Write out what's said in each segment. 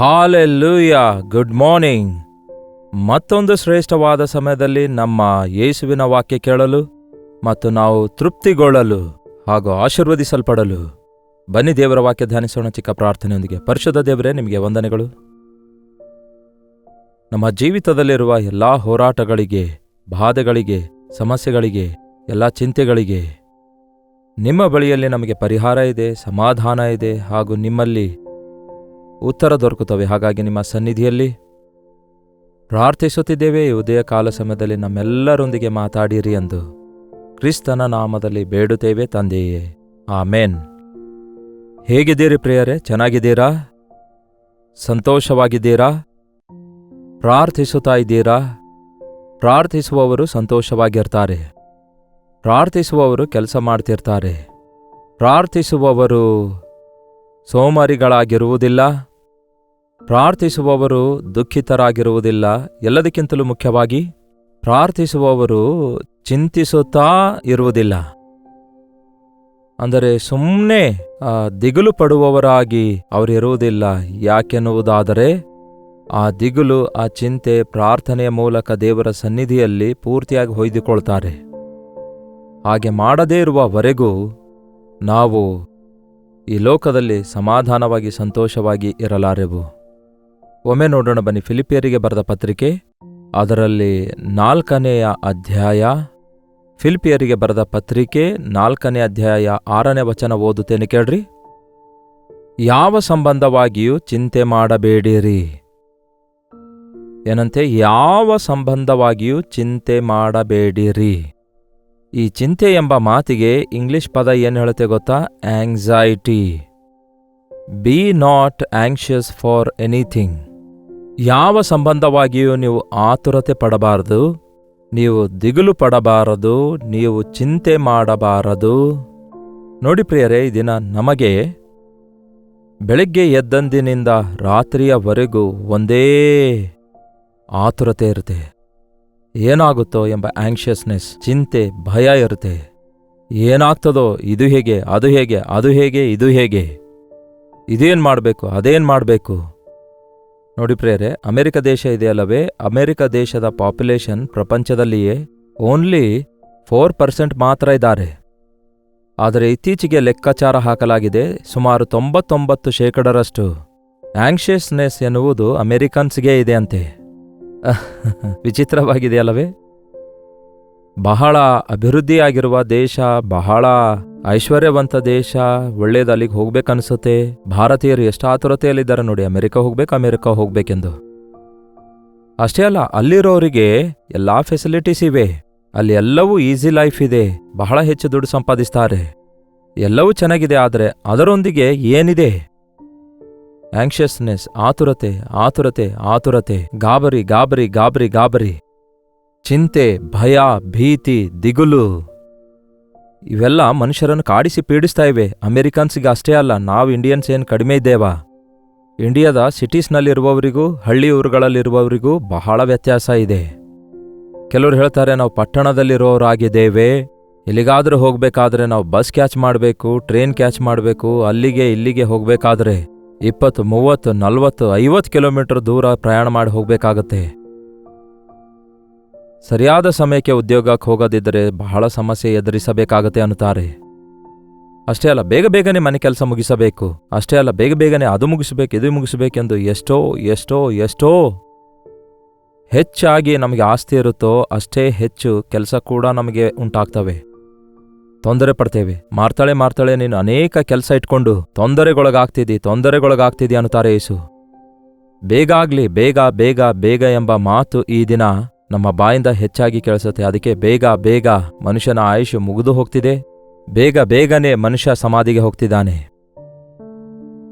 Hallelujah, good morning. ಮತ್ತೊಂದು ಶ್ರೇಷ್ಠವಾದ ಸಮಯದಲ್ಲಿ ನಮ್ಮ ಯೇಸುವಿನ ವಾಕ್ಯ ಕೇಳಲು ಮತ್ತು ನಾವು ತೃಪ್ತಿಗೊಳ್ಳಲು ಹಾಗೂ ಆಶೀರ್ವದಿಸಲ್ಪಡಲು ಬನ್ನಿ ದೇವರ ವಾಕ್ಯ ಧ್ಯಾನಿಸೋಣ. ಚಿಕ್ಕ ಪ್ರಾರ್ಥನೆಯೊಂದಿಗೆ. ಪರಿಶುದ್ಧ ದೇವರೇ, ನಿಮಗೆ ವಂದನೆಗಳು. ನಮ್ಮ ಜೀವಿತದಲ್ಲಿರುವ ಎಲ್ಲ ಹೋರಾಟಗಳಿಗೆ, ಬಾಧೆಗಳಿಗೆ, ಸಮಸ್ಯೆಗಳಿಗೆ, ಎಲ್ಲ ಚಿಂತೆಗಳಿಗೆ ನಿಮ್ಮ ಬಳಿಯಲ್ಲಿ ನಮಗೆ ಪರಿಹಾರ ಇದೆ, ಸಮಾಧಾನ ಇದೆ ಹಾಗೂ ನಿಮ್ಮಲ್ಲಿ ಉತ್ತರ ದೊರಕುತ್ತವೆ. ಹಾಗಾಗಿ ನಿಮ್ಮ ಸನ್ನಿಧಿಯಲ್ಲಿ ಪ್ರಾರ್ಥಿಸುತ್ತಿದ್ದೇವೆ. ಈ ಉದಯ ಕಾಲ ಸಮಯದಲ್ಲಿ ನಮ್ಮೆಲ್ಲರೊಂದಿಗೆ ಮಾತಾಡಿರಿ ಎಂದು ಕ್ರಿಸ್ತನ ನಾಮದಲ್ಲಿ ಬೇಡುತ್ತೇವೆ ತಂದೆಯೇ, ಆಮೇನ್. ಹೇಗಿದ್ದೀರಿ ಪ್ರಿಯರೇ? ಚೆನ್ನಾಗಿದ್ದೀರಾ? ಸಂತೋಷವಾಗಿದ್ದೀರಾ? ಪ್ರಾರ್ಥಿಸುತ್ತಾ ಇದ್ದೀರಾ? ಪ್ರಾರ್ಥಿಸುವವರು ಸಂತೋಷವಾಗಿರ್ತಾರೆ. ಪ್ರಾರ್ಥಿಸುವವರು ಕೆಲಸ ಮಾಡ್ತಿರ್ತಾರೆ. ಪ್ರಾರ್ಥಿಸುವವರು ಸೋಮಾರಿಗಳಾಗಿರುವುದಿಲ್ಲ. ಪ್ರಾರ್ಥಿಸುವವರು ದುಃಖಿತರಾಗಿರುವುದಿಲ್ಲ. ಎಲ್ಲದಕ್ಕಿಂತಲೂ ಮುಖ್ಯವಾಗಿ ಪ್ರಾರ್ಥಿಸುವವರು ಚಿಂತಿಸುತ್ತಾ ಇರುವುದಿಲ್ಲ. ಅಂದರೆ ಸುಮ್ಮನೆ ದಿಗುಲು ಪಡುವವರಾಗಿ ಅವರಿರುವುದಿಲ್ಲ. ಯಾಕೆನ್ನುವುದಾದರೆ ಆ ದಿಗುಲು, ಆ ಚಿಂತೆ ಪ್ರಾರ್ಥನೆಯ ಮೂಲಕ ದೇವರ ಸನ್ನಿಧಿಯಲ್ಲಿ ಪೂರ್ತಿಯಾಗಿ ಹೊಯ್ದುಕೊಳ್ತಾರೆ. ಹಾಗೆ ಮಾಡದೇ ಇರುವವರೆಗೂ ನಾವು ಈ ಲೋಕದಲ್ಲಿ ಸಮಾಧಾನವಾಗಿ ಸಂತೋಷವಾಗಿ ಇರಲಾರೆವು. ಒಮ್ಮೆ ನೋಡೋಣ ಬನ್ನಿ, ಫಿಲಿಪಿಯರಿಗೆ ಬರೆದ ಪತ್ರಿಕೆ ಅದರಲ್ಲಿ 4ನೇ ಅಧ್ಯಾಯ. ಫಿಲಿಪಿಯರಿಗೆ ಬರೆದ ಪತ್ರಿಕೆ 4ನೇ ಅಧ್ಯಾಯ 6ನೇ ವಚನ ಓದುತ್ತೇನೆ, ಕೇಳ್ರಿ. ಯಾವ ಸಂಬಂಧವಾಗಿಯೂ ಚಿಂತೆ ಮಾಡಬೇಡಿರಿ. ಏನಂತೆ? ಯಾವ ಸಂಬಂಧವಾಗಿಯೂ ಚಿಂತೆ ಮಾಡಬೇಡಿರಿ. ಈ ಚಿಂತೆ ಎಂಬ ಮಾತಿಗೆ ಇಂಗ್ಲಿಷ್ ಪದ ಏನು ಹೇಳುತ್ತೆ ಗೊತ್ತಾ? Anxiety. B not anxious for anything. ಯಾವ ಸಂಬಂಧವಾಗಿಯೂ ನೀವು ಆತುರತೆ ಪಡಬಾರದು, ನೀವು ದಿಗುಲು ಪಡಬಾರದು, ನೀವು ಚಿಂತೆ ಮಾಡಬಾರದು. ನೋಡಿ ಪ್ರಿಯರೇ, ಈ ದಿನ ನಮಗೆ ಬೆಳಗ್ಗೆ ಎದ್ದಂದಿನಿಂದ ರಾತ್ರಿಯವರೆಗೂ ಒಂದೇ ಆತುರತೆ ಇರುತ್ತೆ. ಏನಾಗುತ್ತೋ ಎಂಬ ಆಂಕ್ಷಿಯಸ್ನೆಸ್, ಚಿಂತೆ, ಭಯ ಇರುತ್ತೆ. ಏನಾಗ್ತದೋ, ಇದು ಹೇಗೆ, ಅದು ಹೇಗೆ, ಅದು ಹೇಗೆ, ಇದು ಹೇಗೆ, ಇದೇನು ಮಾಡಬೇಕು, ಅದೇನು ಮಾಡಬೇಕು. ನೋಡಿ ಪ್ರಿಯರೇ, ಅಮೆರಿಕ ದೇಶ ಇದೆಯಲ್ಲವೇ, ಅಮೆರಿಕ ದೇಶದ ಪಾಪ್ಯುಲೇಷನ್ ಪ್ರಪಂಚದಲ್ಲಿಯೇ ಓನ್ಲಿ 4% ಮಾತ್ರ ಇದ್ದಾರೆ. ಆದರೆ ಇತ್ತೀಚೆಗೆ ಲೆಕ್ಕಾಚಾರ ಹಾಕಲಾಗಿದೆ, ಸುಮಾರು 99% ಆಂಕ್ಷಿಯಸ್ನೆಸ್ ಎನ್ನುವುದು ಅಮೆರಿಕನ್ಸ್ಗೆ ಇದೆ ಅಂತೆ. ವಿಚಿತ್ರವಾಗಿದೆಯಲ್ಲವೇ? ಬಹಳ ಅಭಿವೃದ್ಧಿಯಾಗಿರುವ ದೇಶ, ಬಹಳ ಐಶ್ವರ್ಯವಂತ ದೇಶ, ಒಳ್ಳೇದು, ಅಲ್ಲಿಗೆ ಹೋಗ್ಬೇಕನ್ಸುತ್ತೆ. ಭಾರತೀಯರು ಎಷ್ಟು ಆತುರತೆಯಲ್ಲಿದ್ದಾರೆ ನೋಡಿ, ಅಮೆರಿಕ ಹೋಗ್ಬೇಕೆಂದು. ಅಷ್ಟೇ ಅಲ್ಲ, ಅಲ್ಲಿರೋರಿಗೆ ಎಲ್ಲಾ ಫೆಸಿಲಿಟೀಸ್ ಇವೆ. ಅಲ್ಲಿ ಎಲ್ಲವೂ ಈಸಿ ಲೈಫ್ ಇದೆ, ಬಹಳ ಹೆಚ್ಚು ದುಡ್ಡು ಸಂಪಾದಿಸ್ತಾರೆ, ಎಲ್ಲವೂ ಚೆನ್ನಾಗಿದೆ. ಆದರೆ ಅದರೊಂದಿಗೆ ಏನಿದೆ? ಆಂಕ್ಷಿಯಸ್ನೆಸ್, ಆತುರತೆ, ಆತುರತೆ, ಆತುರತೆ, ಗಾಬರಿ, ಗಾಬರಿ, ಗಾಬರಿ, ಗಾಬರಿ, ಚಿಂತೆ, ಭಯ, ಭೀತಿ, ದಿಗುಲು. ಇವೆಲ್ಲ ಮನುಷ್ಯರನ್ನು ಕಾಡಿಸಿ ಪೀಡಿಸ್ತಾ ಇವೆ. ಅಮೆರಿಕನ್ಸ್ಗೆ ಅಷ್ಟೇ ಅಲ್ಲ, ನಾವು ಇಂಡಿಯನ್ಸ್ ಏನು ಕಡಿಮೆ ಇದ್ದೇವಾ? ಇಂಡಿಯಾದ ಸಿಟೀಸ್ನಲ್ಲಿರುವವರಿಗೂ ಹಳ್ಳಿ ಊರುಗಳಲ್ಲಿರುವವರಿಗೂ ಬಹಳ ವ್ಯತ್ಯಾಸ ಇದೆ. ಕೆಲವರು ಹೇಳ್ತಾರೆ, ನಾವು ಪಟ್ಟಣದಲ್ಲಿರೋರಾಗಿದ್ದೇವೆ, ಎಲ್ಲಿಗಾದರೂ ಹೋಗಬೇಕಾದ್ರೆ ನಾವು ಬಸ್ ಕ್ಯಾಚ್ ಮಾಡಬೇಕು, ಟ್ರೈನ್ ಕ್ಯಾಚ್ ಮಾಡಬೇಕು, ಅಲ್ಲಿಗೆ ಇಲ್ಲಿಗೆ ಹೋಗಬೇಕಾದ್ರೆ 20, 30, 40, 50 ಕಿಲೋಮೀಟರ್ ದೂರ ಪ್ರಯಾಣ ಮಾಡಿ ಹೋಗಬೇಕಾಗತ್ತೆ. ಸರಿಯಾದ ಸಮಯಕ್ಕೆ ಉದ್ಯೋಗಕ್ಕೆ ಹೋಗೋದಿದ್ದರೆ ಬಹಳ ಸಮಸ್ಯೆ ಎದುರಿಸಬೇಕಾಗತ್ತೆ ಅನ್ನುತ್ತಾರೆ. ಅಷ್ಟೇ ಅಲ್ಲ, ಬೇಗ ಬೇಗನೆ ಮನೆ ಕೆಲಸ ಮುಗಿಸಬೇಕು, ಅಷ್ಟೇ ಅಲ್ಲ, ಬೇಗ ಬೇಗನೆ ಅದು ಮುಗಿಸಬೇಕು, ಇದು ಮುಗಿಸಬೇಕೆಂದು ಎಷ್ಟೋ ಎಷ್ಟೋ ಎಷ್ಟೋ ಹೆಚ್ಚಾಗಿ ನಮಗೆ ಆಸ್ತಿ ಇರುತ್ತೋ ಅಷ್ಟೇ ಹೆಚ್ಚು ಕೆಲಸ ಕೂಡ ನಮಗೆ ಉಂಟಾಗ್ತವೆ. ತೊಂದರೆ ಪಡ್ತೇವೆ. ಮಾಡ್ತಾಳೆ ನೀನು ಅನೇಕ ಕೆಲಸ ಇಟ್ಕೊಂಡು ತೊಂದರೆಗೊಳಗಾಗ್ತಿದಿ ಅನ್ನುತ್ತಾರೆ ಯೇಸು. ಬೇಗ ಆಗ್ಲಿ, ಬೇಗ ಬೇಗ ಬೇಗ ಎಂಬ ಮಾತು ಈ ದಿನ ನಮ್ಮ ಬಾಯಿಂದ ಹೆಚ್ಚಾಗಿ ಕೇಳಿಸುತ್ತೆ. ಅದಕ್ಕೆ ಬೇಗ ಬೇಗ ಮನುಷ್ಯನ ಆಯುಷ್ ಮುಗಿದು ಹೋಗ್ತಿದೆ, ಬೇಗ ಬೇಗನೆ ಮನುಷ್ಯ ಸಮಾಧಿಗೆ ಹೋಗ್ತಿದ್ದಾನೆ.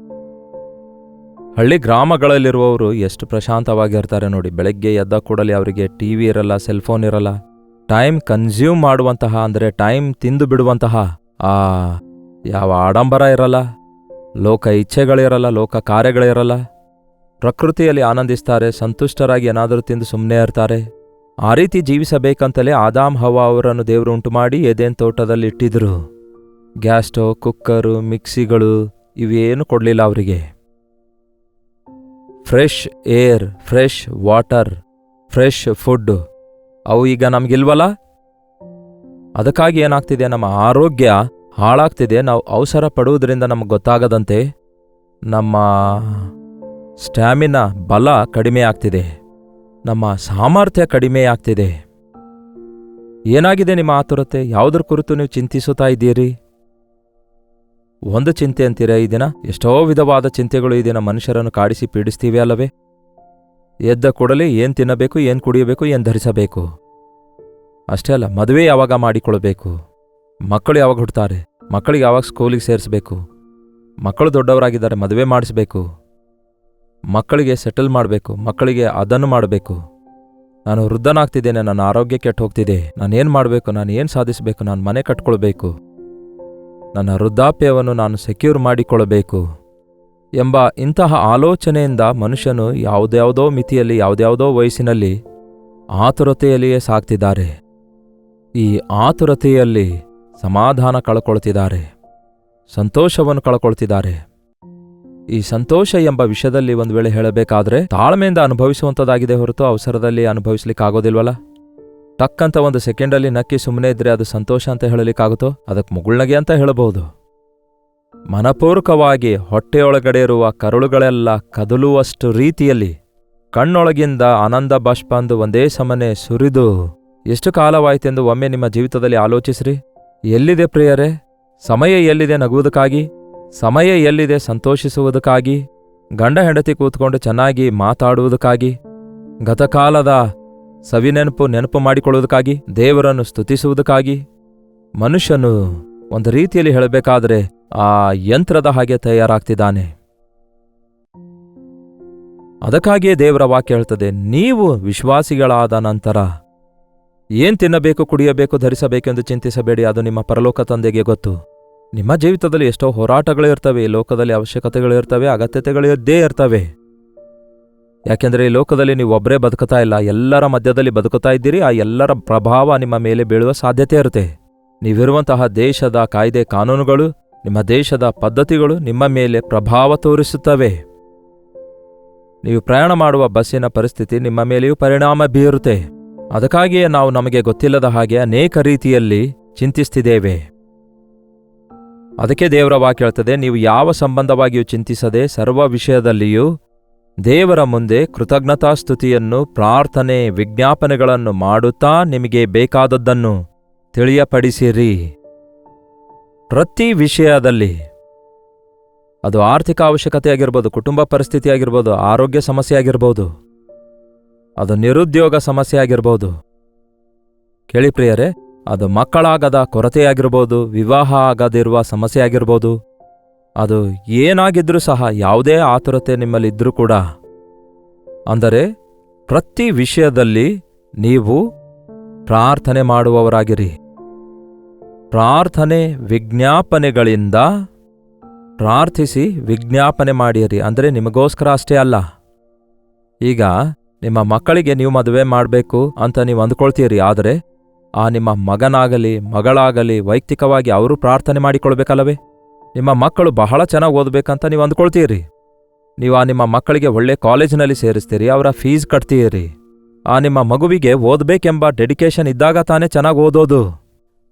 ಹಳ್ಳಿ ಗ್ರಾಮಗಳಲ್ಲಿರುವವರು ಎಷ್ಟು ಪ್ರಶಾಂತವಾಗಿರ್ತಾರೆ ನೋಡಿ. ಬೆಳಗ್ಗೆ ಎದ್ದ ಕೂಡಲೇ ಅವರಿಗೆ ಟಿವಿ ಇರಲ್ಲ, ಸೆಲ್ಫೋನ್ ಇರಲ್ಲ. ಟೈಮ್ ಕನ್ಸ್ಯೂಮ್ ಮಾಡುವಂತಹ, ಅಂದರೆ ಟೈಮ್ ತಿಂದು ಬಿಡುವಂತಹ ಯಾವ ಆಡಂಬರ ಇರಲ್ಲ, ಲೋಕ ಇಚ್ಛೆಗಳಿರಲ್ಲ, ಲೋಕ ಕಾರ್ಯಗಳಿರಲ್ಲ. ಪ್ರಕೃತಿಯಲ್ಲಿ ಆನಂದಿಸ್ತಾರೆ, ಸಂತುಷ್ಟರಾಗಿ ಏನಾದರೂ ತಿಂದು ಸುಮ್ಮನೆ ಇರ್ತಾರೆ. ಆ ರೀತಿ ಜೀವಿಸಬೇಕಂತಲೇ ಆದಾಮ್ ಹವ್ವ ಅವರನ್ನು ದೇವರು ಉಂಟು ಮಾಡಿ ಏದೇನ್ ತೋಟದಲ್ಲಿ ಇಟ್ಟಿದ್ರು. ಗ್ಯಾಸ್ ಸ್ಟವ್, ಕುಕ್ಕರು, ಮಿಕ್ಸಿಗಳು ಇವೇನು ಕೊಡಲಿಲ್ಲ ಅವರಿಗೆ. Fresh air, fresh water, fresh food ಅವು ಈಗ ನಮಗಿಲ್ವಲ್ಲ? ಅದಕ್ಕಾಗಿ ಏನಾಗ್ತಿದೆ, ನಮ್ಮ ಆರೋಗ್ಯ ಹಾಳಾಗ್ತಿದೆ. ನಾವು ಅವಸರ ಪಡುವುದರಿಂದ ನಮಗೆ ಗೊತ್ತಾಗದಂತೆ ನಮ್ಮ ಸ್ಟ್ಯಾಮಿನಾ ಬಲ ಕಡಿಮೆ ಆಗ್ತಿದೆ, ನಮ್ಮ ಸಾಮರ್ಥ್ಯ ಕಡಿಮೆ ಆಗ್ತಿದೆ. ಏನಾಗಿದೆ ನಿಮ್ಮ ಆತುರತೆ? ಯಾವುದ್ರ ಕುರಿತು ನೀವು ಚಿಂತಿಸುತ್ತಾ ಇದ್ದೀರಿ? ಒಂದು ಚಿಂತೆ ಅಂತೀರ? ಈ ದಿನ ಎಷ್ಟೋ ವಿಧವಾದ ಚಿಂತೆಗಳು ಈ ದಿನ ಮನುಷ್ಯರನ್ನು ಕಾಡಿಸಿ ಪೀಡಿಸ್ತೀವಿ ಅಲ್ಲವೇ? ಎದ್ದ ಕೂಡಲೇ ಏನು ತಿನ್ನಬೇಕು, ಏನು ಕುಡಿಯಬೇಕು, ಏನು ಧರಿಸಬೇಕು, ಅಷ್ಟೇ ಅಲ್ಲ, ಮದುವೆ ಯಾವಾಗ ಮಾಡಿಕೊಳ್ಬೇಕು, ಮಕ್ಕಳು ಯಾವಾಗ ಹುಡ್ತಾರೆ, ಮಕ್ಕಳಿಗೆ ಯಾವಾಗ ಸ್ಕೂಲಿಗೆ ಸೇರಿಸಬೇಕು, ಮಕ್ಕಳು ದೊಡ್ಡವರಾಗಿದ್ದಾರೆ ಮದುವೆ ಮಾಡಿಸ್ಬೇಕು, ಮಕ್ಕಳಿಗೆ ಸೆಟಲ್ ಮಾಡಬೇಕು, ಮಕ್ಕಳಿಗೆ ಅದನ್ನು ಮಾಡಬೇಕು. ನಾನು ವೃದ್ಧನಾಗ್ತಿದ್ದೇನೆ, ನನ್ನ ಆರೋಗ್ಯ ಕೆಟ್ಟು ಹೋಗ್ತಿದೆ, ನಾನೇನು ಮಾಡಬೇಕು, ನಾನು ಏನು ಸಾಧಿಸಬೇಕು, ನಾನು ಮನೆ ಕಟ್ಕೊಳ್ಬೇಕು, ನನ್ನ ವೃದ್ಧಾಪ್ಯವನ್ನು ನಾನು ಸೆಕ್ಯೂರ್ ಮಾಡಿಕೊಳ್ಳಬೇಕು ಎಂಬ ಇಂತಹ ಆಲೋಚನೆಯಿಂದ ಮನುಷ್ಯನು ಯಾವುದ್ಯಾವುದೋ ಮಿತಿಯಲ್ಲಿ, ಯಾವುದ್ಯಾವುದೋ ವಯಸ್ಸಿನಲ್ಲಿ ಆತುರತೆಯಲ್ಲಿಯೇ ಸಾಗ್ತಿದ್ದಾರೆ. ಈ ಆತುರತೆಯಲ್ಲಿ ಸಮಾಧಾನ ಕಳ್ಕೊಳ್ತಿದ್ದಾರೆ, ಸಂತೋಷವನ್ನು ಕಳ್ಕೊಳ್ತಿದ್ದಾರೆ. ಈ ಸಂತೋಷ ಎಂಬ ವಿಷಯದಲ್ಲಿ ಒಂದು ವೇಳೆ ಹೇಳಬೇಕಾದ್ರೆ ತಾಳ್ಮೆಯಿಂದ ಅನುಭವಿಸುವಂಥದ್ದಾಗಿದೆ ಹೊರತು ಅವಸರದಲ್ಲಿ ಅನುಭವಿಸ್ಲಿಕ್ಕಾಗೋದಿಲ್ವಲ್ಲ? ಟಕ್ಕಂತ ಒಂದು ಸೆಕೆಂಡಲ್ಲಿ ನಕ್ಕಿ ಸುಮ್ಮನೆ ಇದ್ರೆ ಅದು ಸಂತೋಷ ಅಂತ ಹೇಳಲಿಕ್ಕಾಗುತ್ತೋ? ಅದಕ್ಕೆ ಮುಗುಳ್ನಗೆ ಅಂತ ಹೇಳಬಹುದು. ಮನಪೂರ್ವಕವಾಗಿ ಹೊಟ್ಟೆಯೊಳಗಡೆ ಇರುವ ಕರುಳುಗಳೆಲ್ಲ ಕದಲುವಷ್ಟು ರೀತಿಯಲ್ಲಿ ಕಣ್ಣೊಳಗಿಂದ ಆನಂದ ಬಾಷ್ಪಂದು ಒಂದೇ ಸಮನೆ ಸುರಿದು ಎಷ್ಟು ಕಾಲವಾಯಿತೆಂದು ಒಮ್ಮೆ ನಿಮ್ಮ ಜೀವಿತದಲ್ಲಿ ಆಲೋಚಿಸ್ರಿ. ಎಲ್ಲಿದೆ ಪ್ರಿಯರೇ ಸಮಯ? ಎಲ್ಲಿದೆ ನಗುವುದಕ್ಕಾಗಿ? ಸಮಯ ಎಲ್ಲಿದೆ ಸಂತೋಷಿಸುವುದಕ್ಕಾಗಿ? ಗಂಡ ಹೆಂಡತಿ ಕೂತ್ಕೊಂಡು ಚೆನ್ನಾಗಿ ಮಾತಾಡುವುದಕ್ಕಾಗಿ, ಗತಕಾಲದ ನೆನಪು ಮಾಡಿಕೊಳ್ಳುವುದಕ್ಕಾಗಿ, ದೇವರನ್ನು ಸ್ತುತಿಸುವುದಕ್ಕಾಗಿ? ಮನುಷ್ಯನು ಒಂದು ರೀತಿಯಲ್ಲಿ ಹೇಳಬೇಕಾದ್ರೆ ಆ ಯಂತ್ರದ ಹಾಗೆ ತಯಾರಾಗ್ತಿದ್ದಾನೆ. ಅದಕ್ಕಾಗಿಯೇ ದೇವರ ವಾಕ್ಯ ಹೇಳ್ತದೆ, ನೀವು ವಿಶ್ವಾಸಿಗಳಾದ ನಂತರ ಏನ್ ತಿನ್ನಬೇಕು, ಕುಡಿಯಬೇಕು, ಧರಿಸಬೇಕೆಂದು ಚಿಂತಿಸಬೇಡಿ, ಅದು ನಿಮ್ಮ ಪರಲೋಕ ತಂದೆಗೆ ಗೊತ್ತು. ನಿಮ್ಮ ಜೀವಿತದಲ್ಲಿ ಎಷ್ಟೋ ಹೋರಾಟಗಳು ಇರ್ತವೆ, ಈ ಲೋಕದಲ್ಲಿ ಅವಶ್ಯಕತೆಗಳು ಇರ್ತವೆ, ಅಗತ್ಯತೆಗಳಿದ್ದೇ ಇರ್ತವೆ. ಯಾಕೆಂದರೆ ಈ ಲೋಕದಲ್ಲಿ ನೀವು ಒಬ್ಬರೇ ಬದುಕುತ್ತಾ ಇಲ್ಲ, ಎಲ್ಲರ ಮಧ್ಯದಲ್ಲಿ ಬದುಕುತ್ತಾ ಇದ್ದೀರಿ. ಆ ಎಲ್ಲರ ಪ್ರಭಾವ ನಿಮ್ಮ ಮೇಲೆ ಬೀಳುವ ಸಾಧ್ಯತೆ ಇರುತ್ತೆ. ನೀವಿರುವಂತಹ ದೇಶದ ಕಾಯ್ದೆ ಕಾನೂನುಗಳು, ನಿಮ್ಮ ದೇಶದ ಪದ್ಧತಿಗಳು ನಿಮ್ಮ ಮೇಲೆ ಪ್ರಭಾವ ತೋರಿಸುತ್ತವೆ. ನೀವು ಪ್ರಯಾಣ ಮಾಡುವ ಬಸ್ಸಿನ ಪರಿಸ್ಥಿತಿ ನಿಮ್ಮ ಮೇಲೆಯೂ ಪರಿಣಾಮ ಬೀರುತ್ತೆ. ಅದಕ್ಕಾಗಿಯೇ ನಾವು ನಮಗೆ ಗೊತ್ತಿಲ್ಲದ ಹಾಗೆ ಅನೇಕ ರೀತಿಯಲ್ಲಿ ಚಿಂತಿಸ್ತಿದ್ದೇವೆ. ಅದಕ್ಕೆ ದೇವರ ವಾಕ್ಯ ಹೇಳ್ತದೆ, ನೀವು ಯಾವ ಸಂಬಂಧವಾಗಿಯೂ ಚಿಂತಿಸದೆ ಸರ್ವ ವಿಷಯದಲ್ಲಿಯೂ ದೇವರ ಮುಂದೆ ಕೃತಜ್ಞತಾಸ್ತುತಿಯನ್ನು, ಪ್ರಾರ್ಥನೆ, ವಿಜ್ಞಾಪನೆಗಳನ್ನು ಮಾಡುತ್ತಾ ನಿಮಗೆ ಬೇಕಾದದ್ದನ್ನು ತಿಳಿಯಪಡಿಸಿರಿ. ಪ್ರತಿ ವಿಷಯದಲ್ಲಿ, ಅದು ಆರ್ಥಿಕ ಅವಶ್ಯಕತೆ ಆಗಿರ್ಬೋದು, ಕುಟುಂಬ ಪರಿಸ್ಥಿತಿ ಆಗಿರ್ಬೋದು, ಆರೋಗ್ಯ ಸಮಸ್ಯೆ ಆಗಿರ್ಬೋದು, ಅದು ನಿರುದ್ಯೋಗ ಸಮಸ್ಯೆ ಆಗಿರ್ಬೋದು, ಕೇಳಿ ಪ್ರಿಯರೇ, ಅದು ಮಕ್ಕಳಾಗದ ಕೊರತೆಯಾಗಿರ್ಬೋದು, ವಿವಾಹ ಆಗದಿರುವ ಸಮಸ್ಯೆ ಆಗಿರ್ಬೋದು, ಅದು ಏನಾಗಿದ್ರೂ ಸಹ, ಯಾವುದೇ ಆತುರತೆ ನಿಮ್ಮಲ್ಲಿದ್ದರೂ ಕೂಡ, ಅಂದರೆ ಪ್ರತಿ ವಿಷಯದಲ್ಲಿ ನೀವು ಪ್ರಾರ್ಥನೆ ಮಾಡುವವರಾಗಿರಿ. ಪ್ರಾರ್ಥನೆ ವಿಜ್ಞಾಪನೆಗಳಿಂದ ಪ್ರಾರ್ಥಿಸಿ ವಿಜ್ಞಾಪನೆ ಮಾಡಿರಿ. ಅಂದರೆ ನಿಮಗೋಸ್ಕರ ಅಷ್ಟೇ ಅಲ್ಲ. ಈಗ ನಿಮ್ಮ ಮಕ್ಕಳಿಗೆ ನೀವು ಮದುವೆ ಮಾಡಬೇಕು ಅಂತ ನೀವು ಅಂದ್ಕೊಳ್ತೀರಿ, ಆದರೆ ಆ ನಿಮ್ಮ ಮಗನಾಗಲಿ ಮಗಳಾಗಲಿ ವೈಯಕ್ತಿಕವಾಗಿ ಅವರು ಪ್ರಾರ್ಥನೆ ಮಾಡಿಕೊಳ್ಬೇಕಲ್ಲವೇ? ನಿಮ್ಮ ಮಕ್ಕಳು ಬಹಳ ಚೆನ್ನಾಗಿ ಓದಬೇಕಂತ ನೀವು ಅಂದ್ಕೊಳ್ತೀರಿ. ನೀವು ಆ ನಿಮ್ಮ ಮಕ್ಕಳಿಗೆ ಒಳ್ಳೆ ಕಾಲೇಜಿನಲ್ಲಿ ಸೇರಿಸ್ತೀರಿ, ಅವರ ಫೀಸ್ ಕಟ್ತೀರಿ. ಆ ನಿಮ್ಮ ಮಗುವಿಗೆ ಓದಬೇಕೆಂಬ ಡೆಡಿಕೇಶನ್ ಇದ್ದಾಗ ತಾನೇ ಚೆನ್ನಾಗಿ ಓದೋದು.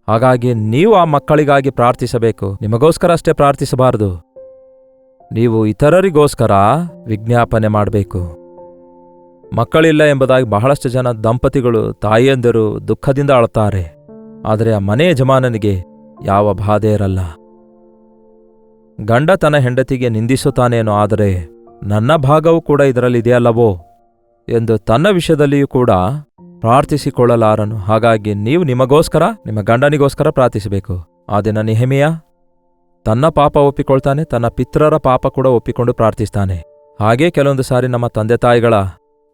ಹಾಗಾಗಿ ನೀವು ಆ ಮಕ್ಕಳಿಗಾಗಿ ಪ್ರಾರ್ಥಿಸಬೇಕು, ನಿಮಗೋಸ್ಕರ ಅಷ್ಟೇ ಪ್ರಾರ್ಥಿಸಬಾರದು. ನೀವು ಇತರರಿಗೋಸ್ಕರ ವಿಜ್ಞಾಪನೆ ಮಾಡಬೇಕು. ಮಕ್ಕಳಿಲ್ಲ ಎಂಬುದಾಗಿ ಬಹಳಷ್ಟು ಜನ ದಂಪತಿಗಳು, ತಾಯಿಯಂದಿರು ದುಃಖದಿಂದ ಅಳುತ್ತಾರೆ. ಆದರೆ ಆ ಮನೆ ಯಜಮಾನನಿಗೆ ಯಾವ ಬಾಧೆ ಇರಲ್ಲ. ಗಂಡ ತನ್ನ ಹೆಂಡತಿಗೆ ನಿಂದಿಸುತ್ತಾನೇನೋ, ಆದರೆ ನನ್ನ ಭಾಗವೂ ಕೂಡ ಇದರಲ್ಲಿದೆಯಲ್ಲವೋ ಎಂದು ತನ್ನ ವಿಷಯದಲ್ಲಿಯೂ ಕೂಡ ಪ್ರಾರ್ಥಿಸಿಕೊಳ್ಳಲಾರನು. ಹಾಗಾಗಿ ನೀವು ನಿಮಗೋಸ್ಕರ, ನಿಮ್ಮ ಗಂಡನಿಗೋಸ್ಕರ ಪ್ರಾರ್ಥಿಸಬೇಕು. ಆ ದಿನ ನೆಹೆಮೀಯ ತನ್ನ ಪಾಪ ಒಪ್ಪಿಕೊಳ್ತಾನೆ, ತನ್ನ ಪಿತೃರ ಪಾಪ ಕೂಡ ಒಪ್ಪಿಕೊಂಡು ಪ್ರಾರ್ಥಿಸ್ತಾನೆ. ಹಾಗೇ ಕೆಲವೊಂದು ಸಾರಿ ನಮ್ಮ ತಂದೆ ತಾಯಿಗಳ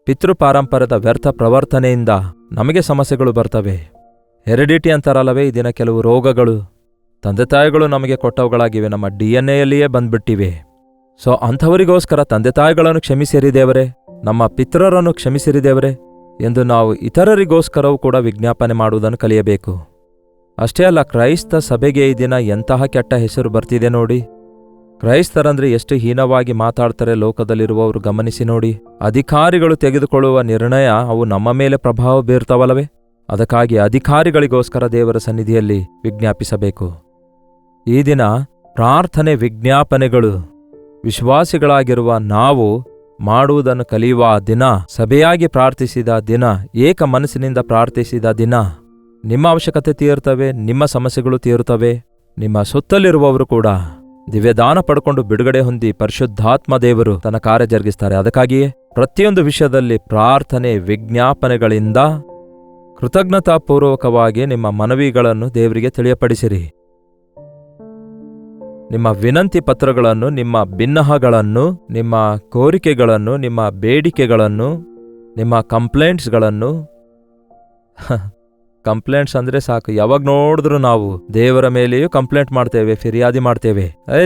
ಪಿತೃಪಾರಂಪರ್ಯದ ವ್ಯರ್ಥ ಪ್ರವರ್ತನೆಯಿಂದ ನಮಗೆ ಸಮಸ್ಯೆಗಳು ಬರ್ತವೆ. ಹೆರಿಡಿಟಿ ಅಂತಾರಲ್ಲವೇ, ಈ ದಿನ ಕೆಲವು ರೋಗಗಳು ತಂದೆ ತಾಯಿಗಳು ನಮಗೆ ಕೊಟ್ಟವುಗಳಾಗಿವೆ, ನಮ್ಮ DNA ಬಂದ್ಬಿಟ್ಟಿವೆ. ಸೊ ಅಂಥವರಿಗೋಸ್ಕರ ತಂದೆ ತಾಯಿಗಳನ್ನು ಕ್ಷಮಿಸಿರಿ ದೇವರೇ, ನಮ್ಮ ಪಿತೃರನ್ನು ಕ್ಷಮಿಸಿರಿ ದೇವರೇ ಎಂದು ನಾವು ಇತರರಿಗೋಸ್ಕರವೂ ಕೂಡ ವಿಜ್ಞಾಪನೆ ಮಾಡುವುದನ್ನು ಕಲಿಯಬೇಕು. ಅಷ್ಟೇ ಅಲ್ಲ, ಕ್ರೈಸ್ತ ಸಭೆಗೆ ಈ ದಿನ ಎಂತಹ ಕೆಟ್ಟ ಹೆಸರು ಬರ್ತಿದೆ ನೋಡಿ. ಕ್ರೈಸ್ತರಂದ್ರೆ ಎಷ್ಟು ಹೀನವಾಗಿ ಮಾತಾಡ್ತಾರೆ ಲೋಕದಲ್ಲಿರುವವರು ಗಮನಿಸಿ ನೋಡಿ. ಅಧಿಕಾರಿಗಳು ತೆಗೆದುಕೊಳ್ಳುವ ನಿರ್ಣಯ ಅವು ನಮ್ಮ ಮೇಲೆ ಪ್ರಭಾವ ಬೀರ್ತಾವಲ್ಲವೇ? ಅದಕ್ಕಾಗಿ ಅಧಿಕಾರಿಗಳಿಗೋಸ್ಕರ ದೇವರ ಸನ್ನಿಧಿಯಲ್ಲಿ ವಿಜ್ಞಾಪಿಸಬೇಕು. ಈ ದಿನ ಪ್ರಾರ್ಥನೆ ವಿಜ್ಞಾಪನೆಗಳು ವಿಶ್ವಾಸಿಗಳಾಗಿರುವ ನಾವು ಮಾಡುವುದನ್ನು ಕಲಿಯುವ ದಿನ, ಸಭೆಯಾಗಿ ಪ್ರಾರ್ಥಿಸಿದ ದಿನ, ಏಕ ಮನಸ್ಸಿನಿಂದ ಪ್ರಾರ್ಥಿಸಿದ ದಿನ. ನಿಮ್ಮ ಅವಶ್ಯಕತೆ ತೀರುತ್ತವೆ, ನಿಮ್ಮ ಸಮಸ್ಯೆಗಳು ತೀರುತ್ತವೆ. ನಿಮ್ಮ ಸುತ್ತಲಿರುವವರು ಕೂಡ ದಿವ್ಯದಾನ ಪಡ್ಕೊಂಡು ಬಿಡುಗಡೆ ಹೊಂದಿ ಪರಿಶುದ್ಧಾತ್ಮ ದೇವರು ತನ್ನ ಕಾರ್ಯ ಜರುಗಿಸ್ತಾರೆ. ಅದಕ್ಕಾಗಿಯೇ ಪ್ರತಿಯೊಂದು ವಿಷಯದಲ್ಲಿ ಪ್ರಾರ್ಥನೆ ವಿಜ್ಞಾಪನೆಗಳಿಂದ ಕೃತಜ್ಞತಾಪೂರ್ವಕವಾಗಿ ನಿಮ್ಮ ಮನವಿಗಳನ್ನು ದೇವರಿಗೆ ತಿಳಿಯಪಡಿಸಿರಿ. ನಿಮ್ಮ ವಿನಂತಿ ಪತ್ರಗಳನ್ನು, ನಿಮ್ಮ ಬಿನ್ನಹಗಳನ್ನು, ನಿಮ್ಮ ಕೋರಿಕೆಗಳನ್ನು, ನಿಮ್ಮ ಬೇಡಿಕೆಗಳನ್ನು, ನಿಮ್ಮ ಕಂಪ್ಲೇಂಟ್ಸ್ಗಳನ್ನು ಕಂಪ್ಲೇಂಟ್ಸ್ ಅಂದರೆ ಸಾಕು. ಯಾವಾಗ ನೋಡಿದ್ರು ನಾವು ದೇವರ ಮೇಲೆಯೂ ಕಂಪ್ಲೇಂಟ್ ಮಾಡ್ತೇವೆ, ಫಿರ್ಯಾದಿ ಮಾಡ್ತೇವೆ.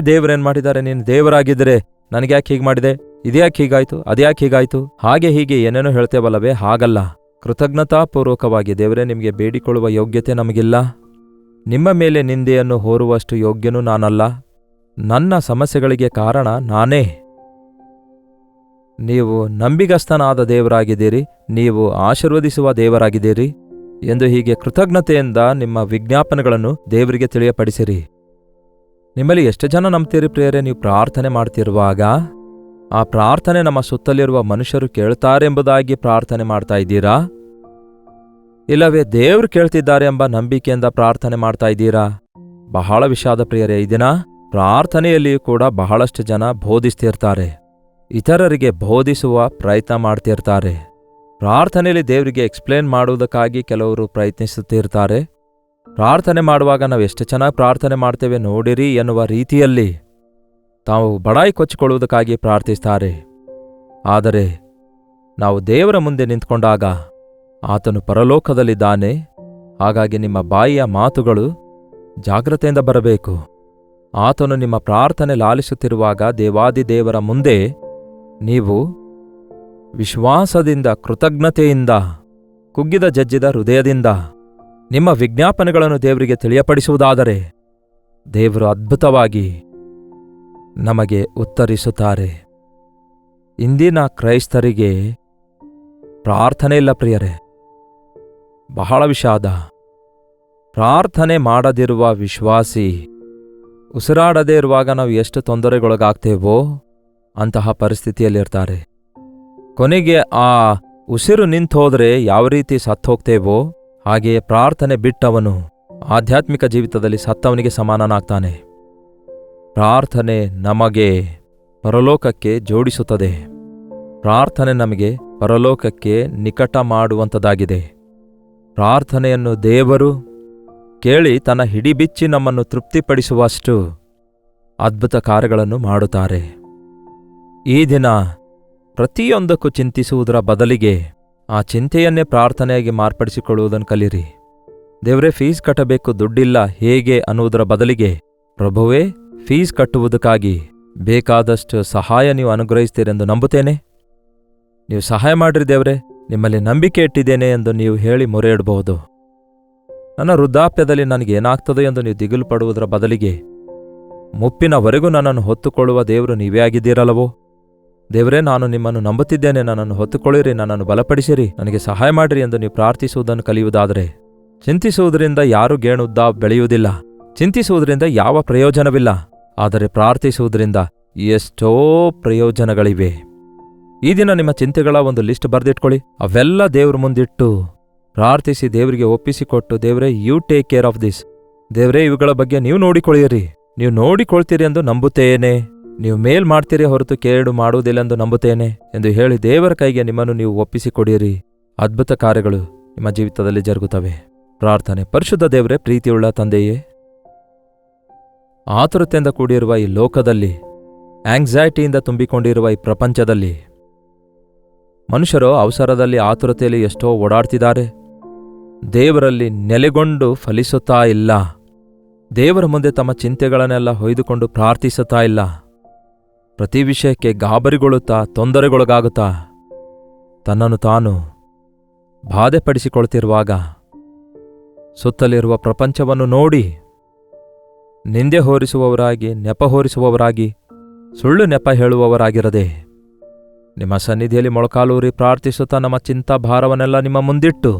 ದೇವರೇನು ಮಾಡಿದ್ದಾರೆ? ನೀನು ದೇವರಾಗಿದ್ದರೆ ನನಗ್ಯಾಕೆ ಹೀಗೆ ಮಾಡಿದೆ, ಇದ್ಯಾಕೆ ಹೀಗಾಯ್ತು, ಅದ್ಯಾಕೆ ಹೀಗಾಯ್ತು, ಹಾಗೆ ಹೀಗೆ ಏನೇನೋ ಹೇಳ್ತೇವಲ್ಲವೇ? ಹಾಗಲ್ಲ. ಕೃತಜ್ಞತಾಪೂರ್ವಕವಾಗಿ, ದೇವರೇ ನಿಮಗೆ ಬೇಡಿಕೊಳ್ಳುವ ಯೋಗ್ಯತೆ ನಮಗಿಲ್ಲ, ನಿಮ್ಮ ಮೇಲೆ ನಿಂದೆಯನ್ನು ಹೊರುವಷ್ಟು ಯೋಗ್ಯನೂ ನಾನಲ್ಲ, ನನ್ನ ಸಮಸ್ಯೆಗಳಿಗೆ ಕಾರಣ ನಾನೇ. ನೀವು ನಂಬಿಗಸ್ತನಾದ ದೇವರಾಗಿದ್ದೀರಿ, ನೀವು ಆಶೀರ್ವದಿಸುವ ದೇವರಾಗಿದ್ದೀರಿ ಎಂದು ಹೀಗೆ ಕೃತಜ್ಞತೆಯಿಂದ ನಿಮ್ಮ ವಿಜ್ಞಾಪನೆಗಳನ್ನು ದೇವರಿಗೆ ತಿಳಿಯಪಡಿಸಿರಿ. ನಿಮ್ಮಲ್ಲಿ ಎಷ್ಟು ಜನ ನಂಬ್ತೀರಿ ಪ್ರಿಯರೇ? ನೀವು ಪ್ರಾರ್ಥನೆ ಮಾಡ್ತಿರುವಾಗ ಆ ಪ್ರಾರ್ಥನೆ ನಮ್ಮ ಸುತ್ತಲಿರುವ ಮನುಷ್ಯರು ಕೇಳ್ತಾರೆಂಬುದಾಗಿ ಪ್ರಾರ್ಥನೆ ಮಾಡ್ತಾ ಇದ್ದೀರಾ? ಇಲ್ಲವೇ ದೇವರು ಕೇಳ್ತಿದ್ದಾರೆ ಎಂಬ ನಂಬಿಕೆಯಿಂದ ಪ್ರಾರ್ಥನೆ ಮಾಡ್ತಾ ಇದ್ದೀರಾ? ಬಹಳ ವಿಷಾದ ಪ್ರಿಯರೇ. ಈ ದಿನ ಪ್ರಾರ್ಥನೆಯಲ್ಲಿಯೂ ಕೂಡ ಬಹಳಷ್ಟು ಜನ ಬೋಧಿಸ್ತಿರ್ತಾರೆ, ಇತರರಿಗೆ ಬೋಧಿಸುವ ಪ್ರಯತ್ನ ಮಾಡ್ತಿರ್ತಾರೆ. ಪ್ರಾರ್ಥನೆಯಲ್ಲಿ ದೇವರಿಗೆ ಎಕ್ಸ್ಪ್ಲೇನ್ ಮಾಡುವುದಕ್ಕಾಗಿ ಕೆಲವರು ಪ್ರಯತ್ನಿಸುತ್ತಿರ್ತಾರೆ. ಪ್ರಾರ್ಥನೆ ಮಾಡುವಾಗ ನಾವು ಎಷ್ಟು ಚೆನ್ನಾಗಿ ಪ್ರಾರ್ಥನೆ ಮಾಡ್ತೇವೆ ನೋಡಿರಿ ಎನ್ನುವ ರೀತಿಯಲ್ಲಿ ತಾವು ಬಡಾಯಿ ಕೊಚ್ಚಿಕೊಳ್ಳುವುದಕ್ಕಾಗಿ ಪ್ರಾರ್ಥಿಸ್ತಾರೆ. ಆದರೆ ನಾವು ದೇವರ ಮುಂದೆ ನಿಂತ್ಕೊಂಡಾಗ ಆತನು ಪರಲೋಕದಲ್ಲಿದ್ದಾನೆ. ಹಾಗಾಗಿ ನಿಮ್ಮ ಬಾಯಿಯ ಮಾತುಗಳು ಜಾಗ್ರತೆಯಿಂದ ಬರಬೇಕು. ಆತನು ನಿಮ್ಮ ಪ್ರಾರ್ಥನೆ ಲಾಲಿಸುತ್ತಿರುವಾಗ ದೇವಾದಿದೇವರ ಮುಂದೆ ನೀವು ವಿಶ್ವಾಸದಿಂದ, ಕೃತಜ್ಞತೆಯಿಂದ, ಕುಗ್ಗಿದ ಜಜ್ಜಿದ ಹೃದಯದಿಂದ ನಿಮ್ಮ ವಿಜ್ಞಾಪನೆಗಳನ್ನು ದೇವರಿಗೆ ತಿಳಿಯಪಡಿಸುವುದಾದರೆ ದೇವರು ಅದ್ಭುತವಾಗಿ ನಮಗೆ ಉತ್ತರಿಸುತ್ತಾರೆ. ಇಂದಿನ ಕ್ರೈಸ್ತರಿಗೆ ಪ್ರಾರ್ಥನೆ ಇಲ್ಲ ಪ್ರಿಯರೇ. ಬಹಳ ವಿಷಾದ. ಪ್ರಾರ್ಥನೆ ಮಾಡದಿರುವ ವಿಶ್ವಾಸಿ ಉಸಿರಾಡದೇ ಇರುವಾಗ ನಾವು ಎಷ್ಟು ತೊಂದರೆಗೊಳಗಾಗ್ತೇವೋ ಅಂತಹ ಪರಿಸ್ಥಿತಿಯಲ್ಲಿರ್ತಾರೆ. ಕೊನೆಗೆ ಆ ಉಸಿರು ನಿಂತೋದ್ರೆ ಯಾವ ರೀತಿ ಸತ್ತೋಗ್ತೇವೋ ಹಾಗೆಯೇ ಪ್ರಾರ್ಥನೆ ಬಿಟ್ಟವನು ಆಧ್ಯಾತ್ಮಿಕ ಜೀವಿತದಲ್ಲಿ ಸತ್ತವನಿಗೆ ಸಮಾನನಾಗ್ತಾನೆ. ಪ್ರಾರ್ಥನೆ ನಮಗೆ ಪರಲೋಕಕ್ಕೆ ಜೋಡಿಸುತ್ತದೆ. ಪ್ರಾರ್ಥನೆ ನಮಗೆ ಪರಲೋಕಕ್ಕೆ ನಿಕಟ ಮಾಡುವಂಥದ್ದಾಗಿದೆ. ಪ್ರಾರ್ಥನೆಯನ್ನು ದೇವರು ಕೇಳಿ ತನ್ನ ಹಿಡಿಬಿಚ್ಚಿ ನಮ್ಮನ್ನು ತೃಪ್ತಿಪಡಿಸುವಷ್ಟು ಅದ್ಭುತ ಕಾರ್ಯಗಳನ್ನು ಮಾಡುತ್ತಾರೆ. ಈ ದಿನ ಪ್ರತಿಯೊಂದಕ್ಕೂ ಚಿಂತಿಸುವುದರ ಬದಲಿಗೆ ಆ ಚಿಂತೆಯನ್ನೇ ಪ್ರಾರ್ಥನೆಯಾಗಿ ಮಾರ್ಪಡಿಸಿಕೊಳ್ಳುವುದನ್ನು ಕಲಿರಿ. ದೇವರೇ ಫೀಸ್ ಕಟ್ಟಬೇಕು, ದುಡ್ಡಿಲ್ಲ, ಹೇಗೆ ಅನ್ನುವುದರ ಬದಲಿಗೆ ಪ್ರಭುವೇ ಫೀಸ್ ಕಟ್ಟುವುದಕ್ಕಾಗಿ ಬೇಕಾದಷ್ಟು ಸಹಾಯ ನೀವು ಅನುಗ್ರಹಿಸ್ತೀರೆಂದು ನಂಬುತ್ತೇನೆ. ನೀವು ಸಹಾಯ ಮಾಡಿರಿ ದೇವರೇ, ನಿಮ್ಮಲ್ಲಿ ನಂಬಿಕೆ ಇಟ್ಟಿದ್ದೇನೆ ಎಂದು ನೀವು ಹೇಳಿ ಮೊರೆ ಇಡಬಹುದು. ನನ್ನ ವೃದ್ಧಾಪ್ಯದಲ್ಲಿ ನನಗೇನಾಗ್ತದೋ ಎಂದು ನೀವು ದಿಗಿಲು ಪಡುವುದರ ಬದಲಿಗೆ ಮುಪ್ಪಿನವರೆಗೂ ನನ್ನನ್ನು ಹೊತ್ತುಕೊಳ್ಳುವ ದೇವರು ನೀವೇ ಆಗಿದ್ದೀರಲ್ಲವೋ? ದೇವರೇ, ನಾನು ನಿಮ್ಮನ್ನು ನಂಬುತ್ತಿದ್ದೇನೆ, ನನ್ನನ್ನು ಹೊತ್ತುಕೊಳ್ಳಿರಿ, ನನ್ನನ್ನು ಬಲಪಡಿಸಿರಿ, ನನಗೆ ಸಹಾಯ ಮಾಡಿರಿ ಎಂದು ನೀವು ಪ್ರಾರ್ಥಿಸುವುದನ್ನು ಕಲಿಯುವುದಾದರೆ, ಚಿಂತಿಸುವುದರಿಂದ ಯಾರೂ ಗೇಣುದ್ದ ಬೆಳೆಯುವುದಿಲ್ಲ, ಚಿಂತಿಸುವುದರಿಂದ ಯಾವ ಪ್ರಯೋಜನವಿಲ್ಲ. ಆದರೆ ಪ್ರಾರ್ಥಿಸುವುದರಿಂದ ಎಷ್ಟೋ ಪ್ರಯೋಜನಗಳಿವೆ. ಈ ದಿನ ನಿಮ್ಮ ಚಿಂತೆಗಳ ಒಂದು ಲಿಸ್ಟ್ ಬರೆದಿಟ್ಕೊಳ್ಳಿ. ಅವೆಲ್ಲ ದೇವ್ರ ಮುಂದಿಟ್ಟು ಪ್ರಾರ್ಥಿಸಿ ದೇವರಿಗೆ ಒಪ್ಪಿಸಿಕೊಟ್ಟು, ದೇವರೇ you take care of this, ದೇವರೇ ಇವುಗಳ ಬಗ್ಗೆ ನೀವು ನೋಡಿಕೊಳ್ಳಿರಿ, ನೀವು ನೋಡಿಕೊಳ್ತೀರಿ ಎಂದು ನಂಬುತ್ತೇನೆ, ನೀವು ಮೇಲ್ ಮಾಡ್ತೀರಿ ಹೊರತು ಕೇಡು ಮಾಡುವುದಿല്ലെಂದು ನಂಬುತ್ತೇನೆ ಎಂದು ಹೇಳಿ ದೇವರ ಕೈಗೆ ನಿಮ್ಮನ್ನು ನೀವು ಒಪ್ಪಿಸಿಕೊಡಿರಿ. ಅದ್ಭುತ ಕಾರ್ಯಗಳು ನಿಮ್ಮ ಜೀವಿತದಲ್ಲಿ ಜರುಗುತ್ತವೆ. ಪ್ರಾರ್ಥನೆ. ಪರಿಶುದ್ಧ ದೇವರೇ, ಪ್ರೀತಿಯುಳ್ಳ ತಂದೆಯೇ, ಆತುರತೆಯಿಂದ ಕೂಡಿರುವ ಈ ಲೋಕದಲ್ಲಿ, ಆಂಗ್ಸೈಟಿಯಿಂದ ತುಂಬಿಕೊಂಡಿರುವ ಈ ಪ್ರಪಂಚದಲ್ಲಿ ಮನುಷ್ಯರು ಅವಸರದಲ್ಲಿ ಆತುರತೆಯಲ್ಲಿ ಎಷ್ಟೋ ಓಡಾಡ್ತಿದ್ದಾರೆ. ದೇವರಲ್ಲಿ ನೆಲೆಗೊಂಡು ಫಲಿಸುತ್ತಾ ಇಲ್ಲ. ದೇವರ ಮುಂದೆ ತಮ್ಮ ಚಿಂತೆಗಳನ್ನೆಲ್ಲ ಹೊಯ್ದುಕೊಂಡು ಪ್ರಾರ್ಥಿಸುತ್ತಾ ಇಲ್ಲ. ಪ್ರತಿ ವಿಷಯಕ್ಕೆ ಗಾಬರಿಗೊಳ್ಳುತ್ತಾ ತೊಂದರೆಗೊಳಗಾಗುತ್ತಾ ತನ್ನನ್ನು ತಾನು ಬಾಧೆಪಡಿಸಿಕೊಳ್ತಿರುವಾಗ ಸುತ್ತಲಿರುವ ಪ್ರಪಂಚವನ್ನು ನೋಡಿ ನಿಂದೆ ಹೊರಿಸುವವರಾಗಿ, ನೆಪ ಹೊರಿಸುವವರಾಗಿ, ಸುಳ್ಳು ನೆಪ ಹೇಳುವವರಾಗಿರದೆ ನಿಮ್ಮ ಸನ್ನಿಧಿಯಲ್ಲಿ ಮೊಳಕಾಲೂರಿ ಪ್ರಾರ್ಥಿಸುತ್ತಾ ನಮ್ಮ ಚಿಂತಾ ಭಾರವನ್ನೆಲ್ಲ ನಿಮ್ಮ ಮುಂದಿಟ್ಟು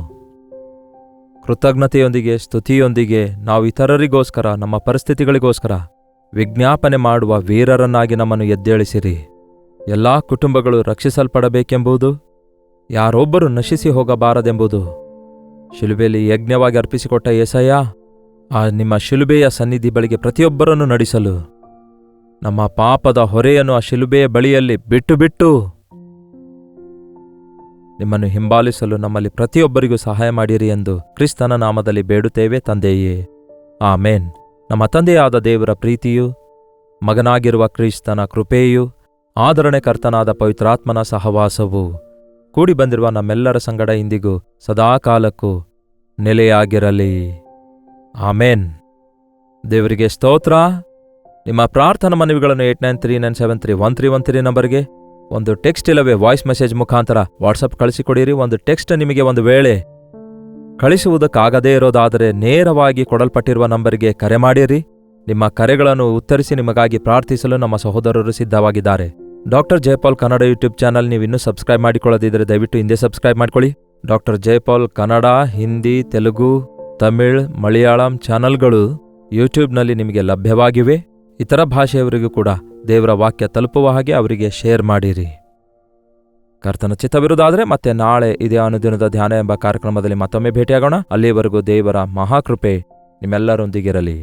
ಕೃತಜ್ಞತೆಯೊಂದಿಗೆ ಸ್ತುತಿಯೊಂದಿಗೆ ನಾವು ಇತರರಿಗೋಸ್ಕರ ನಮ್ಮ ಪರಿಸ್ಥಿತಿಗಳಿಗೋಸ್ಕರ ವಿಜ್ಞಾಪನೆ ಮಾಡುವ ವೀರರನ್ನಾಗಿ ನಮ್ಮನ್ನು ಎದ್ದೇಳಿಸಿರಿ. ಎಲ್ಲಾ ಕುಟುಂಬಗಳು ರಕ್ಷಿಸಲ್ಪಡಬೇಕೆಂಬುದು, ಯಾರೊಬ್ಬರು ನಶಿಸಿ ಹೋಗಬಾರದೆಂಬುದು ಶಿಲುಬೆಯಲ್ಲಿ ಯಜ್ಞವಾಗಿ ಅರ್ಪಿಸಿಕೊಟ್ಟ ಯೆಸಯ್ಯ, ಆ ನಿಮ್ಮ ಶಿಲುಬೆಯ ಸನ್ನಿಧಿ ಬಳಿಗೆ ಪ್ರತಿಯೊಬ್ಬರನ್ನು ನಡೆಸಲು ನಮ್ಮ ಪಾಪದ ಹೊರೆಯನ್ನು ಆ ಶಿಲುಬೆಯ ಬಳಿಯಲ್ಲಿ ಬಿಟ್ಟು ಬಿಟ್ಟು ನಿಮ್ಮನ್ನು ಹಿಂಬಾಲಿಸಲು ನಮ್ಮಲ್ಲಿ ಪ್ರತಿಯೊಬ್ಬರಿಗೂ ಸಹಾಯ ಮಾಡಿರಿ ಎಂದು ಕ್ರಿಸ್ತನ ನಾಮದಲ್ಲಿ ಬೇಡುತ್ತೇವೆ ತಂದೆಯೇ, ಆಮೇನ್. ನಮ್ಮ ತಂದೆಯಾದ ದೇವರ ಪ್ರೀತಿಯು, ಮಗನಾಗಿರುವ ಕ್ರಿಸ್ತನ ಕೃಪೆಯು, ಆದರಣೆಕರ್ತನಾದ ಪವಿತ್ರಾತ್ಮನ ಸಹವಾಸವು ಕೂಡಿ ಬಂದಿರುವ ನಮ್ಮೆಲ್ಲರ ಸಂಗಡ ಇಂದಿಗೂ ಸದಾಕಾಲಕ್ಕೂ ನೆಲೆಯಾಗಿರಲಿ. ಆಮೇನ್. ದೇವರಿಗೆ ಸ್ತೋತ್ರ. ನಿಮ್ಮ ಪ್ರಾರ್ಥನಾ ಮನವಿಗಳನ್ನು 8939731313 ನಂಬರ್ಗೆ ಒಂದು ಟೆಕ್ಸ್ಟ್ ಇಲ್ಲವೇ ವಾಯ್ಸ್ ಮೆಸೇಜ್ ಮುಖಾಂತರ ವಾಟ್ಸಪ್ ಕಳಿಸಿಕೊಡಿರಿ. ಒಂದು ಟೆಕ್ಸ್ಟ್ ನಿಮಗೆ ಒಂದು ವೇಳೆ ಕಳಿಸುವುದಕ್ಕಾಗದೇ ಇರೋದಾದರೆ ನೇರವಾಗಿ ಕೊಡಲ್ಪಟ್ಟಿರುವ ನಂಬರಿಗೆ ಕರೆ ಮಾಡಿರಿ. ನಿಮ್ಮ ಕರೆಗಳನ್ನು ಉತ್ತರಿಸಿ ನಿಮಗಾಗಿ ಪ್ರಾರ್ಥಿಸಲು ನಮ್ಮ ಸಹೋದರರು ಸಿದ್ಧವಾಗಿದ್ದಾರೆ. Doctor Jayapal Kannada YouTube channel ನೀವಿನ್ನೂ ಸಬ್ಸ್ಕ್ರೈಬ್ ಮಾಡಿಕೊಳ್ಳದಿದ್ದರೆ ದಯವಿಟ್ಟು ಹಿಂದೆ ಸಬ್ಸ್ಕ್ರೈಬ್ ಮಾಡಿಕೊಳ್ಳಿ. ಡಾಕ್ಟರ್ ಜಯಪಾಲ್ ಕನ್ನಡ, ಹಿಂದಿ, ತೆಲುಗು, ತಮಿಳ್, ಮಲಯಾಳಂ ಚಾನಲ್ಗಳು ಯೂಟ್ಯೂಬ್ನಲ್ಲಿ ನಿಮಗೆ ಲಭ್ಯವಾಗಿವೆ. ಇತರ ಭಾಷೆಯವರಿಗೂ ಕೂಡ ದೇವರ ವಾಕ್ಯ ತಲುಪುವ ಹಾಗೆ ಅವರಿಗೆ ಶೇರ್ ಮಾಡಿರಿ. ಕರ್ತನ ಚಿತ್ತವಿರುವುದಾದರೆ ಮತ್ತೆ ನಾಳೆ ಇದೇ ಅನುದಿನದ ಧ್ಯಾನ ಎಂಬ ಕಾರ್ಯಕ್ರಮದಲ್ಲಿ ಮತ್ತೊಮ್ಮೆ ಭೇಟಿಯಾಗೋಣ. ಅಲ್ಲಿಯವರೆಗೂ ದೇವರ ಮಹಾಕೃಪೆ ನಿಮ್ಮೆಲ್ಲರೊಂದಿಗಿರಲಿ.